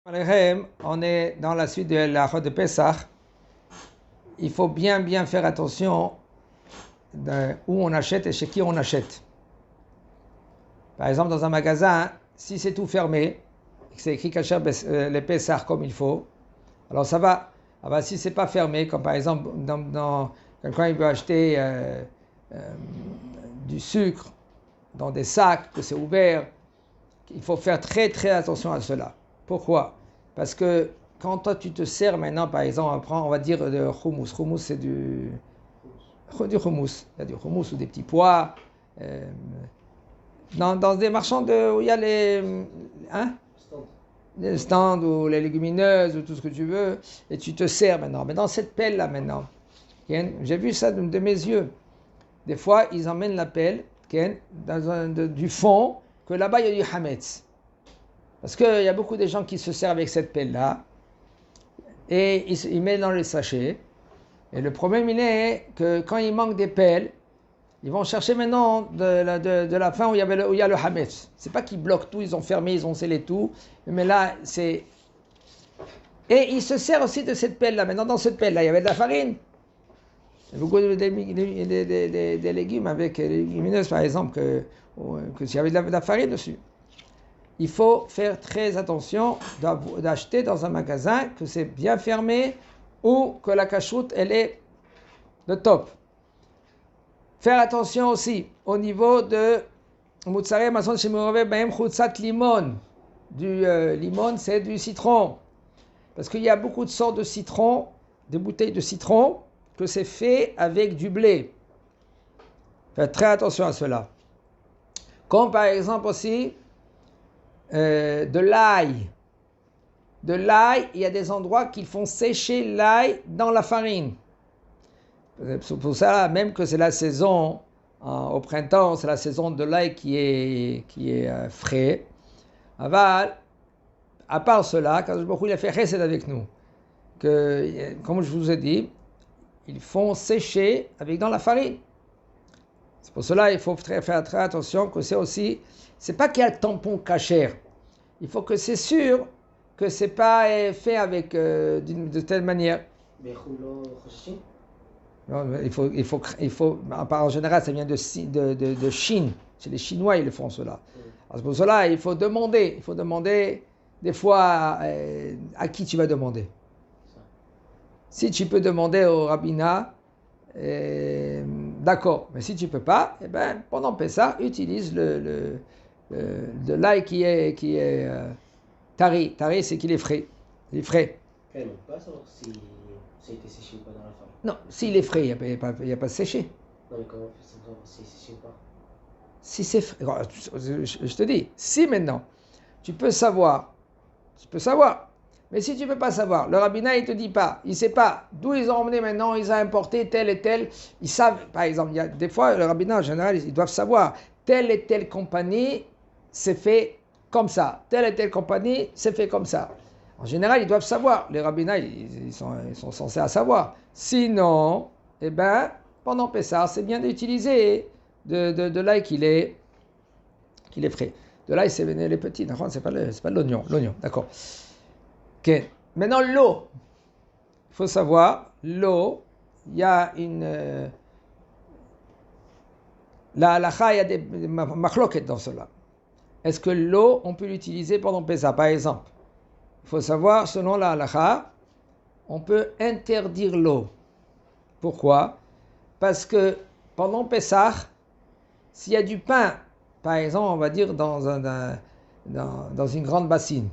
On est dans la suite de la Chod de Pessah. Il faut bien faire attention où on achète et chez qui on achète. Par exemple, dans un magasin, si c'est tout fermé, et que c'est écrit Kasher les Pessah comme il faut, alors ça va. Alors, si c'est pas fermé, comme par exemple dans quelqu'un il veut acheter du sucre dans des sacs, que c'est ouvert, il faut faire très attention à cela. Pourquoi? Parce que quand toi tu te sers maintenant, par exemple, on va dire de hummus. Hummus, c'est du hummus. Il y a du hummus ou des petits pois. Dans des marchands où il y a les stands ou les légumineuses ou tout ce que tu veux, et tu te sers maintenant. Mais dans cette pelle-là maintenant, j'ai vu ça de mes yeux. Des fois, ils emmènent la pelle du fond, que là-bas il y a du hametz. Parce qu'il y a beaucoup de gens qui se servent avec cette pelle-là et ils mettent dans les sachets. Et le problème, il est que quand il manque des pelles, ils vont chercher maintenant de la fin où il y a le hametz. C'est pas qu'ils bloquent tout, ils ont fermé, ils ont scellé tout. Mais là, c'est... Et ils se servent aussi de cette pelle-là. Maintenant, dans cette pelle-là, il y avait de la farine. Il y a beaucoup des légumes avec les légumineuses, par exemple, qu'il y avait de la farine dessus. Il faut faire très attention d'acheter dans un magasin que c'est bien fermé ou que la cachoute, elle est de top. Faire attention aussi au niveau de Moutsare Mason Shemurove Baem Chutzat Limon. Du limon, c'est du citron. Parce qu'il y a beaucoup de sortes de citron, de bouteilles de citron, que c'est fait avec du blé. Faites très attention à cela. Comme par exemple aussi de l'ail. De l'ail, il y a des endroits qui font sécher l'ail dans la farine. Pour ça, même que c'est la saison, au printemps, c'est la saison de l'ail qui est frais. Aval, à part cela, quand il a fait chesed avec nous, que, comme je vous ai dit, ils font sécher avec dans la farine. C'est pour cela qu'il faut faire très attention que c'est aussi, c'est pas qu'il y a le tampon kasher. Il faut que c'est sûr que c'est pas fait avec de telle manière. Non, il faut, en général, ça vient de Chine. C'est les Chinois, ils le font cela. Alors, pour cela, il faut demander des fois à qui tu vas demander. Si tu peux demander au rabbinat, d'accord. Mais si tu peux pas, eh ben, pendant Pessah, utilise de l'ail qui est tari. Tari, c'est qu'il est frais. Il est frais. On ne peut pas savoir si ça a été séché ou pas dans la farine. Non, s'il est frais, il n'y a pas séché. Non, mais comment on fait savoir si c'est séché ou pas? Si c'est frais, je te dis, si maintenant, tu peux savoir. Mais si tu ne peux pas savoir, le rabbinat, il ne te dit pas, il ne sait pas d'où ils ont emmené maintenant, ils ont importé tel et tel. Ils savent, par exemple, il y a des fois, le rabbinat, en général, ils doivent savoir, telle et telle compagnie, c'est fait comme ça. Telle et telle compagnie, c'est fait comme ça. En général, ils doivent savoir. Les rabbinats, ils sont censés à savoir. Sinon, eh ben, pendant Pessah, c'est bien d'utiliser de l'ail qu'il est frais. De l'ail, c'est les petits. C'est pas l'oignon. L'oignon, d'accord. Okay. Maintenant, l'eau. Il faut savoir, l'eau, il y a une... la halakha, il y a des machloket dans cela. Est-ce que l'eau, on peut l'utiliser pendant Pessah, par exemple? Il faut savoir, selon la halakha, on peut interdire l'eau. Pourquoi? Parce que pendant Pessah, s'il y a du pain, par exemple, on va dire dans une grande bassine,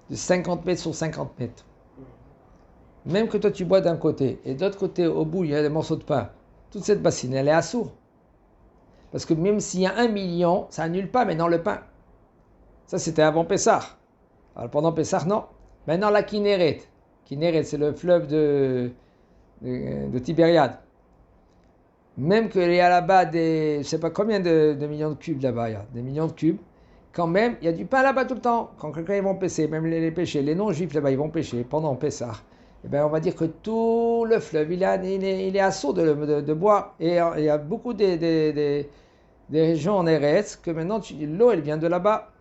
de 50 mètres sur 50 mètres, même que toi tu bois d'un côté, et de l'autre côté, au bout, il y a des morceaux de pain, toute cette bassine, elle est assourde. Parce que même s'il y a 1 million, ça annule pas maintenant le pain. Ça, c'était avant Pessah. Alors pendant Pessah, non. Maintenant, la Kinneret. Kinneret, c'est le fleuve de Tibériade. Même qu'il y a là-bas je ne sais pas combien de millions de cubes là-bas, il y a des millions de cubes. Quand même, il y a du pain là-bas tout le temps. Quand quelqu'un ils vont pêcher, même les pêcher, les non-juifs là-bas, ils vont pêcher pendant Pessah. Eh bien, on va dire que tout le fleuve, il est à saut de boire. Et il y a beaucoup des régions en Eretz que maintenant, l'eau, elle vient de là-bas.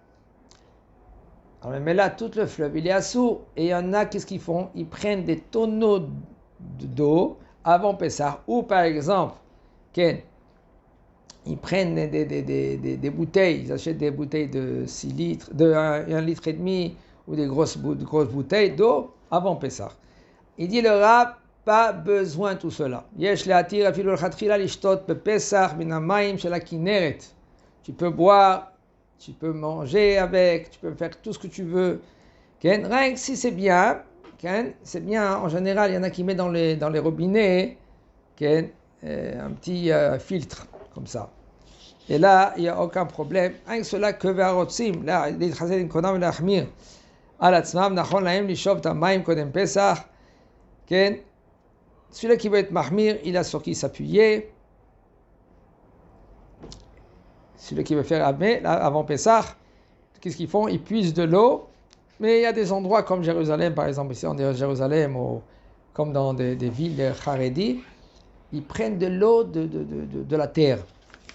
Alors, mais là, tout le fleuve, il est assourd. Et il y en a, qu'est-ce qu'ils font? Ils prennent des tonneaux d'eau avant Pessah. Ou par exemple, ils prennent des bouteilles, ils achètent des bouteilles de 6 litres, de 1 litre et demi, ou des grosses bouteilles d'eau avant Pessah. Il dit le Rav, pas besoin de tout cela. Tu peux boire, tu peux manger avec, tu peux faire tout ce que tu veux. Rien que si c'est bien, c'est bien. En général, il y en a qui mettent dans les robinets un petit filtre comme ça. Et là, il n'y a aucun problème. Rien que cela que Ve'arotzim, là, les Chazedim Kodam Lachmir, al Atzmam, Nachon Lahem Lishov Tamaim Kodem Pesach. Celui-là qui veut être Mahmir, il a sur qui s'appuyer. Celui qui veut faire avant Pessah, qu'est-ce qu'ils font? Ils puisent de l'eau. Mais il y a des endroits comme Jérusalem, par exemple, ici on dit Jérusalem, ou comme dans des villes Haredi, ils prennent de l'eau de la terre.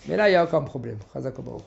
Mais là, il n'y a aucun problème. Chazak Baruch.